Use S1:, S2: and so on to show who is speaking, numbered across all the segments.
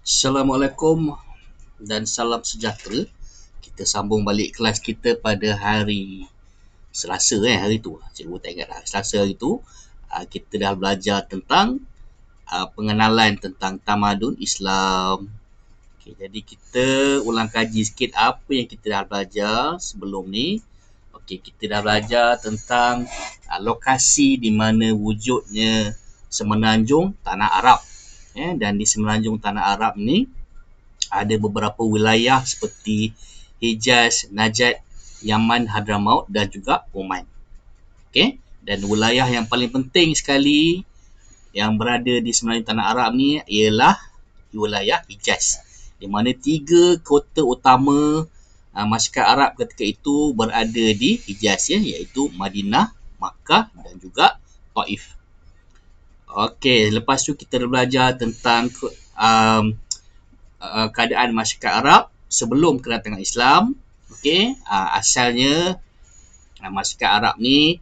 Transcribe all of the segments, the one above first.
S1: Assalamualaikum dan salam sejahtera. Kita sambung balik kelas kita pada hari Selasa hari tu. Cikgu tak ingat dah. Selasa hari tu kita dah belajar tentang pengenalan tentang tamadun Islam. Okay, jadi kita ulang kaji sikit apa yang kita dah belajar sebelum ni. Okay, kita dah belajar tentang lokasi di mana wujudnya semenanjung Tanah Arab. Dan di semenanjung Tanah Arab ni ada beberapa wilayah seperti Hijaz, Najd, Yaman, Hadramaut dan juga Oman. Okay? Dan wilayah yang paling penting sekali yang berada di semenanjung Tanah Arab ni ialah wilayah Hijaz, di mana 3 kota utama masyarakat Arab ketika itu berada di Hijaz, iaitu Madinah, Makkah dan juga Taif. Okey, lepas tu kita belajar tentang keadaan masyarakat Arab sebelum kedatangan Islam. Okey, asalnya masyarakat Arab ni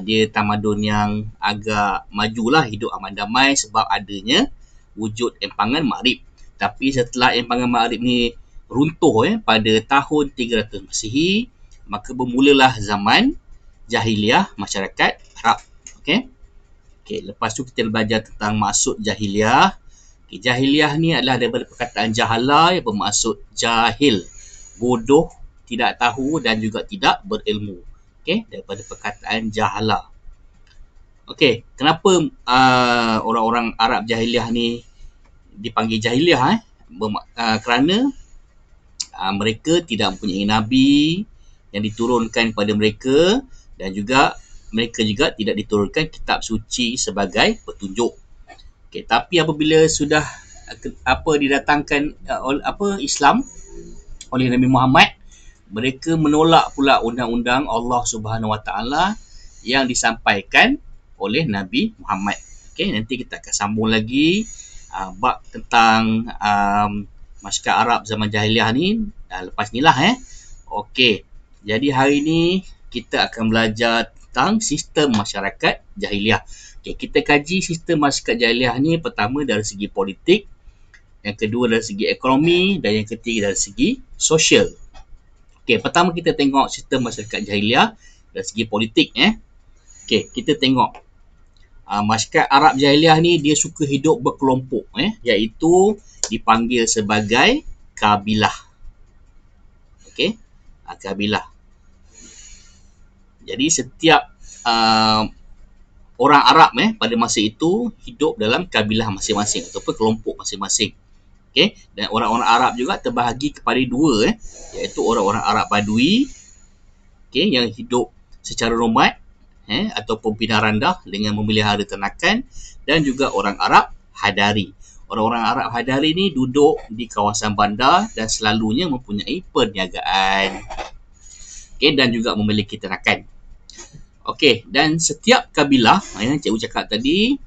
S1: dia tamadun yang agak majulah, hidup aman damai sebab adanya wujud empangan Maghrib. Tapi setelah empangan Maghrib ni runtuh pada tahun 300 Masihi, maka bermulalah zaman jahiliah masyarakat Arab. Okey. Okey, lepas tu kita belajar tentang maksud jahiliah. Okay, jahiliah ni adalah daripada perkataan jahala yang bermaksud jahil, bodoh, tidak tahu dan juga tidak berilmu. Okey, daripada perkataan jahala. Okey, kenapa orang-orang Arab jahiliah ni dipanggil jahiliah? Kerana mereka tidak mempunyai nabi yang diturunkan kepada mereka dan juga mereka juga tidak diturunkan kitab suci sebagai petunjuk. Okay, tapi apabila sudah didatangkan Islam oleh Nabi Muhammad, mereka menolak pula undang-undang Allah Subhanahu Wa Taala yang disampaikan oleh Nabi Muhammad. Okay, nanti kita akan sambung lagi bab tentang masyarakat Arab zaman jahiliah ni lepas ni lah. Okey, jadi hari ni kita akan belajar tentang sistem masyarakat jahiliah. Okay, kita kaji sistem masyarakat jahiliah ni pertama dari segi politik, yang kedua dari segi ekonomi dan yang ketiga dari segi sosial. Okay, pertama kita tengok sistem masyarakat jahiliah dari segi politik. Okay, kita tengok masyarakat Arab jahiliah ni dia suka hidup berkelompok, iaitu dipanggil sebagai kabilah. Okay, kabilah. Jadi setiap orang Arab pada masa itu hidup dalam kabilah masing-masing ataupun kelompok masing-masing. Okay? Dan orang-orang Arab juga terbahagi kepada dua, iaitu orang-orang Arab Badui, yang hidup secara nomad ataupun pindah randah dengan memelihara ternakan, dan juga orang Arab Hadari. Orang-orang Arab Hadari ni duduk di kawasan bandar dan selalunya mempunyai perniagaan, dan juga memiliki ternakan. Okey, dan setiap kabilah yang cikgu cakap tadi,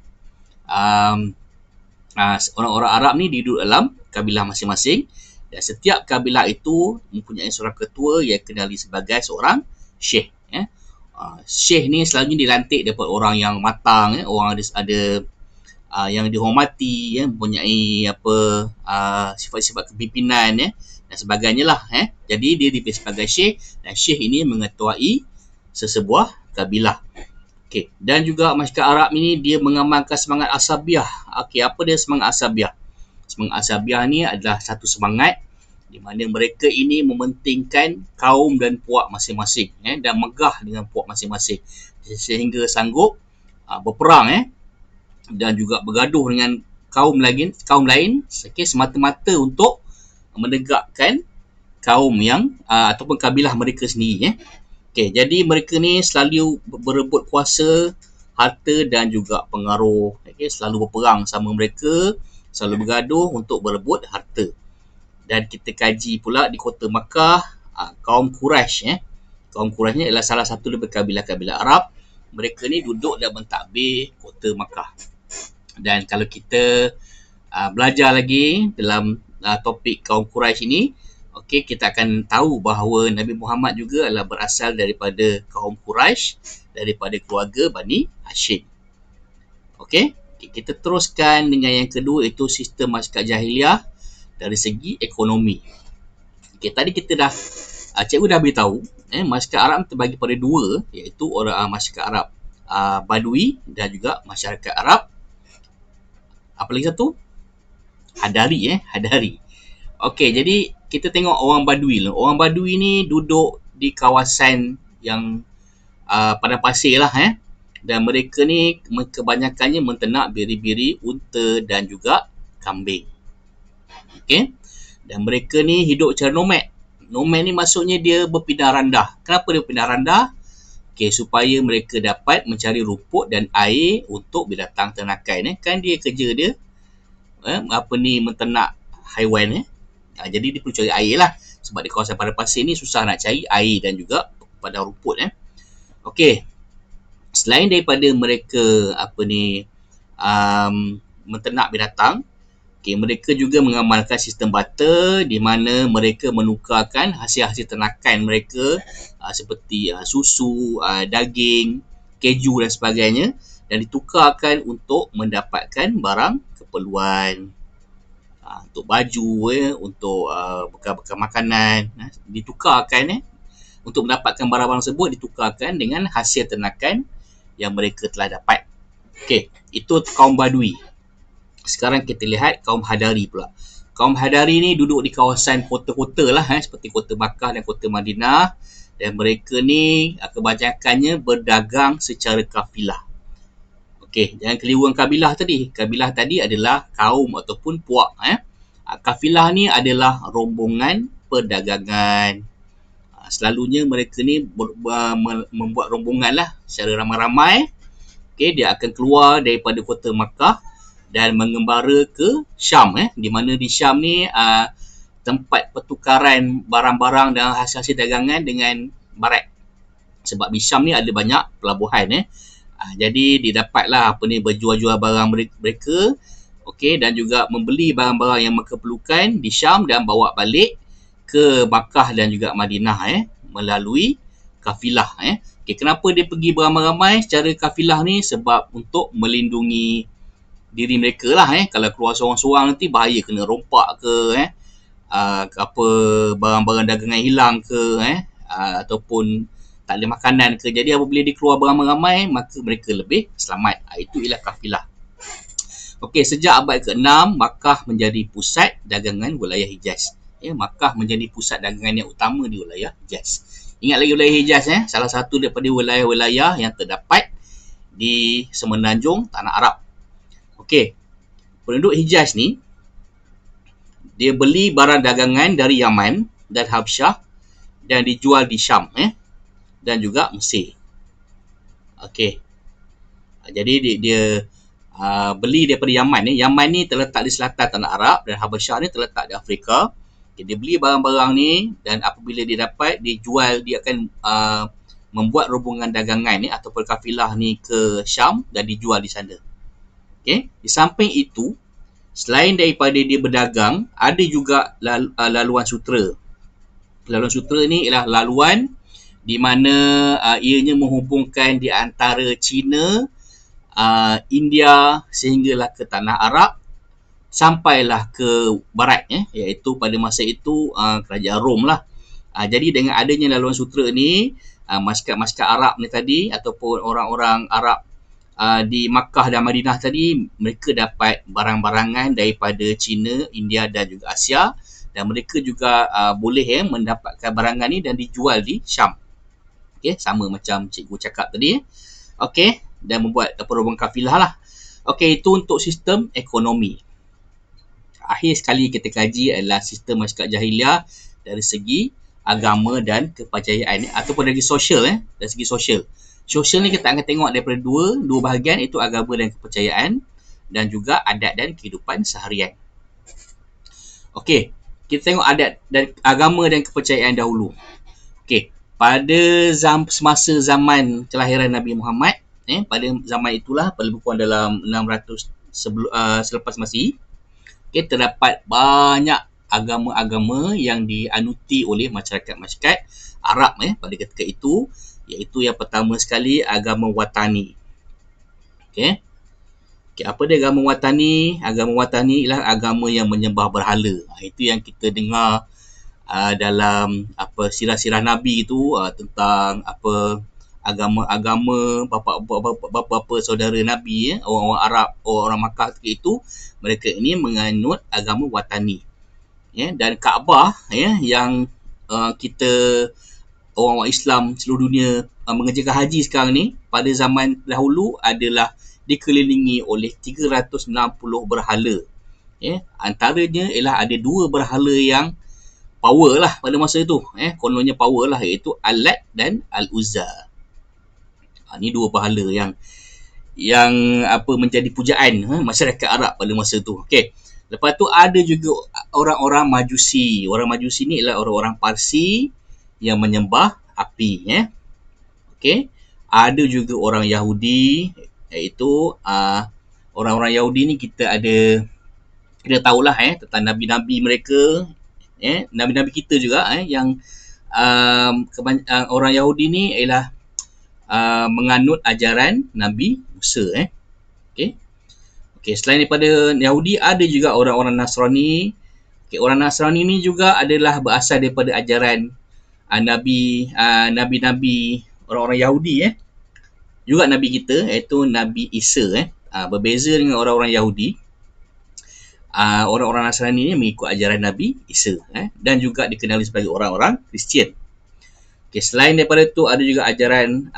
S1: orang-orang Arab ni duduk dalam kabilah masing-masing, dan setiap kabilah itu mempunyai seorang ketua yang kenali sebagai seorang syekh. Syekh ni selalunya dilantik daripada orang yang matang, orang ada yang dihormati, mempunyai sifat-sifat kepimpinan dan sebagainya lah. Jadi dia dipilih sebagai syekh, dan syekh ini mengetuai sesebuah kabilah. Okey, dan juga masyarakat Arab ini dia mengamalkan semangat asabiah. Okey, apa dia semangat asabiah? Semangat asabiah ni adalah satu semangat di mana mereka ini mementingkan kaum dan puak masing-masing, dan megah dengan puak masing-masing sehingga sanggup berperang dan juga bergaduh dengan kaum lain semata-mata untuk menegakkan kaum yang ataupun kabilah mereka sendiri. Okay, jadi mereka ni selalu berebut kuasa, harta dan juga pengaruh. Selalu berperang sama mereka, selalu bergaduh untuk berebut harta. Dan kita kaji pula di kota Makkah, kaum Quraisy. Kaum Quraisy ni adalah salah satu daripada kabilah-kabilah Arab. Mereka ni duduk dan mentadbir kota Makkah. Dan kalau kita belajar lagi dalam topik kaum Quraisy ini, okey, kita akan tahu bahawa Nabi Muhammad juga adalah berasal daripada kaum Quraisy, daripada keluarga Bani Hashim. Okey, kita teruskan dengan yang kedua, iaitu sistem masyarakat jahiliah. dari segi ekonomi. Okey, tadi kita dah cikgu dah beritahu masyarakat Arab terbagi pada dua, iaitu orang masyarakat Arab Badui dan juga masyarakat Arab apa lagi satu? Hadari. Okey, jadi kita tengok orang Badui lah. Orang Badui ni duduk di kawasan yang padang pasir lah dan mereka ni kebanyakannya menternak biri-biri, unta dan juga kambing. Okey. Dan mereka ni hidup cara nomad. Nomad ni maksudnya dia berpindah randah. Kenapa dia berpindah randah? Okey, supaya mereka dapat mencari rumput dan air untuk binatang ternakan. Kan dia kerja dia menternak haiwan. Jadi dia perlu cari air lah. Sebab di kawasan padang pasir ni susah nak cari air dan juga padang rumput. Okey. Selain daripada mereka menternak binatang, mereka juga mengamalkan sistem barter di mana mereka menukarkan hasil-hasil ternakan mereka seperti susu, daging, keju dan sebagainya dan ditukarkan untuk mendapatkan barang keperluan. Untuk baju, untuk bekal-bekal makanan, ditukarkan untuk mendapatkan barang-barang tersebut ditukarkan dengan hasil ternakan yang mereka telah dapat. Okey, itu kaum Badui. Sekarang kita lihat kaum Hadari pula. Kaum Hadari ni duduk di kawasan kota-kota lah seperti kota Makkah dan kota Madinah dan mereka ni kebanyakannya berdagang secara kafilah. Okey, jangan keliruan kabilah tadi. Kabilah tadi adalah kaum ataupun puak. Kafilah ni adalah rombongan perdagangan. Selalunya mereka ni membuat rombongan lah secara ramai-ramai. Okey, dia akan keluar daripada kota Makkah dan mengembara ke Syam di mana di Syam ni tempat pertukaran barang-barang dan hasil-hasil dagangan dengan barat. Sebab di Syam ni ada banyak pelabuhan jadi didapatlah berjual-jual barang mereka, okey, dan juga membeli barang-barang yang mereka perlukan di Syam dan bawa balik ke Makkah dan juga Madinah melalui kafilah. Okey, kenapa dia pergi beramai-ramai secara kafilah ni? Sebab untuk melindungi diri mereka lah kalau keluar seorang-seorang nanti bahaya kena rompak ke barang-barang dagangan hilang ke ataupun tak ada makanan ke. Jadi apabila dia keluar beramai-ramai maka mereka lebih selamat. Itu ialah kafilah. Okey, sejak abad ke-6 Makkah menjadi pusat dagangan wilayah Hijaz. Makkah menjadi pusat dagangan yang utama di wilayah Hijaz. Ingat lagi wilayah Hijaz salah satu daripada wilayah-wilayah yang terdapat di semenanjung tanah Arab. Okey, penduduk Hijaz ni dia beli barang dagangan dari Yaman dan Habsyah dan dijual di Syam dan juga Mesir. Okey, jadi dia beli daripada Yaman. Yaman ni terletak di selatan tanah Arab dan Habsyah ni terletak di Afrika. Okay, dia beli barang-barang ni dan apabila dia dapat dijual, dia akan membuat rombongan dagangan ataupun kafilah ni ke Syam dan dijual di sana. Okay. Di samping itu, selain daripada dia berdagang, ada juga laluan sutera. Laluan sutera ni ialah laluan di mana ianya menghubungkan di antara China, India sehinggalah ke tanah Arab sampailah ke barat iaitu pada masa itu kerajaan Rom lah. Jadi dengan adanya laluan sutera ni, masyarakat Arab ni tadi ataupun orang-orang Arab di Makkah dan Madinah tadi, mereka dapat barang-barangan daripada China, India dan juga Asia dan mereka juga boleh mendapatkan barangan ni dan dijual di Syam. Okey, sama macam cikgu cakap tadi. Okey, dan membuat rombongan kafilah lah. Okey, itu untuk sistem ekonomi. Akhir sekali kita kaji adalah sistem masyarakat jahiliah dari segi agama dan kepercayaan ataupun dari sosial dari segi sosial. Sosial ni kita akan tengok daripada dua bahagian, iaitu agama dan kepercayaan dan juga adat dan kehidupan seharian. Okey, kita tengok adat dan agama dan kepercayaan dahulu. Okey, pada semasa zaman kelahiran Nabi Muhammad, pada zaman itulah, lebih kurang dalam 600 selepas Masihi, terdapat banyak agama-agama yang dianuti oleh masyarakat-masyarakat Arab pada ketika itu, iaitu yang pertama sekali agama Watani. Okey. Okay, apa dia agama watani? Agama watani ialah agama yang menyembah berhala. Itu yang kita dengar dalam apa sirah-sirah Nabi itu tentang apa agama-agama bapa saudara Nabi, orang-orang Arab, orang Makkah ketika itu, mereka ini menganut agama watani. Dan Kaabah yang kita orang-orang Islam seluruh dunia mengerjakan haji sekarang ni, pada zaman dahulu adalah dikelilingi oleh 360 berhala. Antaranya ialah ada dua berhala yang power lah pada masa itu. Kononnya power lah, iaitu Al-Lat dan Al-Uzza. Ni dua berhala yang apa menjadi pujaan masyarakat Arab pada masa itu. Okey. Lepas tu ada juga orang-orang Majusi. Orang Majusi ni ialah orang-orang Parsi yang menyembah api. Okey. Ada juga orang Yahudi, iaitu orang-orang Yahudi ni kita tahulah tentang nabi-nabi mereka, nabi-nabi kita juga yang orang Yahudi ni ialah menganut ajaran Nabi Musa. Okey, selain daripada Yahudi, ada juga orang-orang Nasrani. Orang Nasrani ni juga adalah berasal daripada ajaran nabi-nabi orang-orang Yahudi, juga nabi kita, iaitu Nabi Isa. Berbeza dengan orang-orang Yahudi, orang-orang Nasrani ni mengikut ajaran Nabi Isa, dan juga dikenali sebagai orang-orang Kristian. Okay, selain daripada itu, ada juga ajaran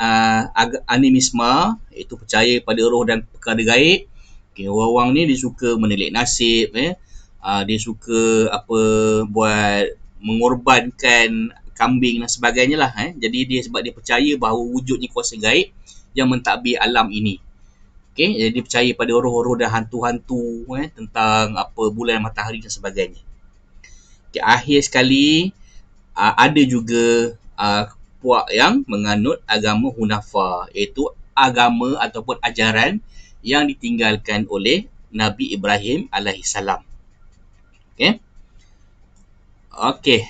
S1: animisme, iaitu percaya pada roh dan perkara gaib. Okay, orang-orang ni dia suka menilik nasib, dia suka buat mengorbankan kambing dan sebagainya lah. Jadi sebab dia percaya bahawa wujudnya kuasa gaib yang mentadbir alam ini. Okay, jadi dia percaya pada roh-roh dan hantu-hantu, tentang bulan, matahari dan sebagainya. Okay, akhir sekali, ada juga puak yang menganut agama Hunafa, iaitu agama ataupun ajaran yang ditinggalkan oleh Nabi Ibrahim alaihissalam. Okey,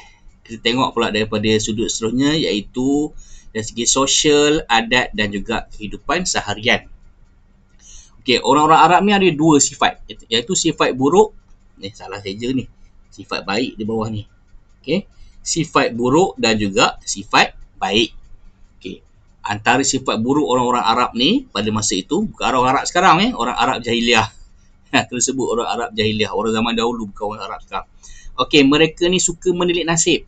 S1: kita tengok pula daripada sudut seterusnya, iaitu dari segi sosial, adat dan juga kehidupan seharian. Okey, orang-orang Arab ni ada dua sifat, iaitu sifat buruk. Salah saja ni. Sifat baik di bawah ni. Okey, sifat buruk dan juga sifat baik. Okey, antara sifat buruk orang-orang Arab ni pada masa itu, bukan orang Arab sekarang, orang Arab jahiliah. Kena sebut orang Arab jahiliah, orang zaman dahulu, bukan orang Arab sekarang. Okey, mereka ni suka menilik nasib.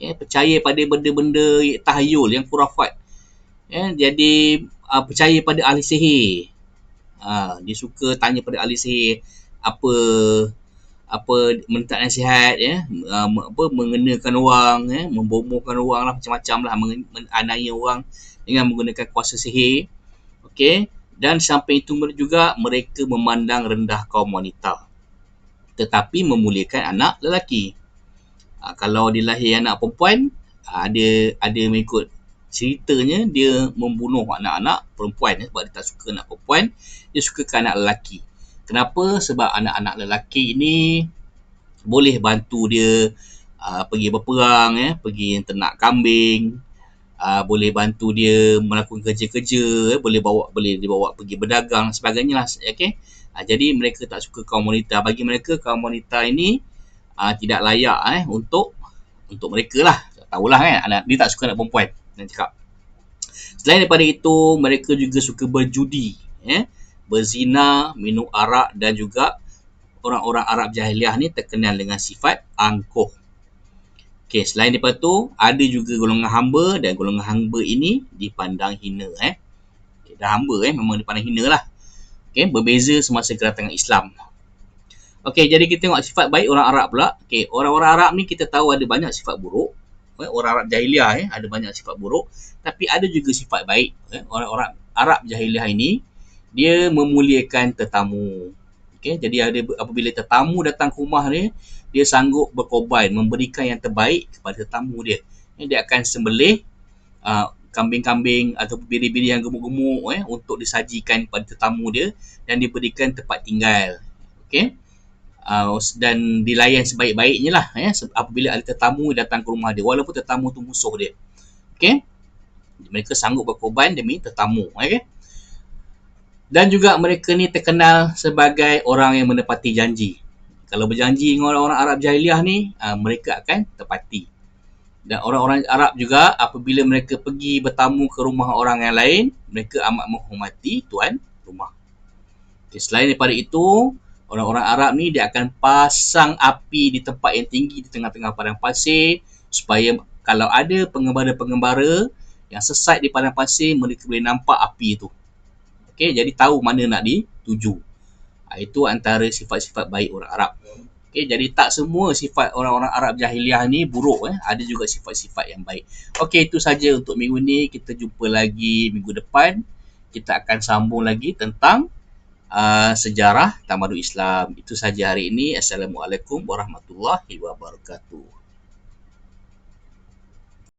S1: Percaya pada benda-benda tahyul yang khurafat. Jadi percaya pada ahli sihir. Dia suka tanya pada ahli sihir apa minta nasihat, mengenakan orang, membomohkan orang lah, macam-macam lah, menganiaya orang dengan menggunakan kuasa sihir. Okey, dan sampai itu juga mereka memandang rendah kaum wanita, tetapi memuliakan anak lelaki. Kalau dia lahir anak perempuan, ada mengikut ceritanya dia membunuh anak-anak perempuan, sebab dia tak suka anak perempuan, dia suka anak lelaki. Kenapa? Sebab anak-anak lelaki ini boleh bantu dia pergi berperang, pergi ternak kambing, boleh bantu dia melakukan kerja-kerja, boleh dibawa pergi berdagang sebagainya lah. Okay? Jadi mereka tak suka kaum wanita. Bagi mereka kaum wanita ini tidak layak untuk mereka lah. Tahulah kan, dia tak suka anak perempuan. Selain daripada itu, mereka juga suka berjudi, berzina, minum arak, dan juga orang-orang Arab jahiliah ni terkenal dengan sifat angkuh. Okey, selain daripada tu, ada juga golongan hamba, dan golongan hamba ini dipandang hina. Okay, dah hamba memang dipandang hina lah. Okay, berbeza semasa kedatangan Islam. Okey, jadi kita tengok sifat baik orang Arab pula. Okey, orang-orang Arab ni kita tahu ada banyak sifat buruk. Orang Arab jahiliah ada banyak sifat buruk, tapi ada juga sifat baik. Orang-orang Arab jahiliah ini dia memuliakan tetamu. Okey, jadi apabila tetamu datang ke rumah dia sanggup berkorban, memberikan yang terbaik kepada tetamu dia. Dia akan sembelih kambing-kambing atau biri-biri yang gemuk-gemuk untuk disajikan kepada tetamu dia, dan diberikan tempat tinggal. Okey, dan dilayan sebaik-baiknya lah apabila ada tetamu datang ke rumah dia, walaupun tetamu tu musuh dia. Okey, mereka sanggup berkorban demi tetamu. Okey, Dan juga mereka ni terkenal sebagai orang yang menepati janji. Kalau berjanji dengan orang-orang Arab jahiliah ni, mereka akan tepati. Dan orang-orang Arab juga apabila mereka pergi bertamu ke rumah orang yang lain, mereka amat menghormati tuan rumah. Okay, selain daripada itu, orang-orang Arab ni dia akan pasang api di tempat yang tinggi di tengah-tengah padang pasir supaya kalau ada pengembara-pengembara yang sesat di padang pasir, mereka boleh nampak api itu. Okay, jadi tahu mana nak dituju. Itu antara sifat-sifat baik orang Arab. Okay, jadi tak semua sifat orang-orang Arab jahiliah ni buruk. Ada juga sifat-sifat yang baik. Okay, itu saja untuk minggu ni. Kita jumpa lagi minggu depan. Kita akan sambung lagi tentang sejarah tamadun Islam. Itu saja hari ini. Assalamualaikum warahmatullahi wabarakatuh.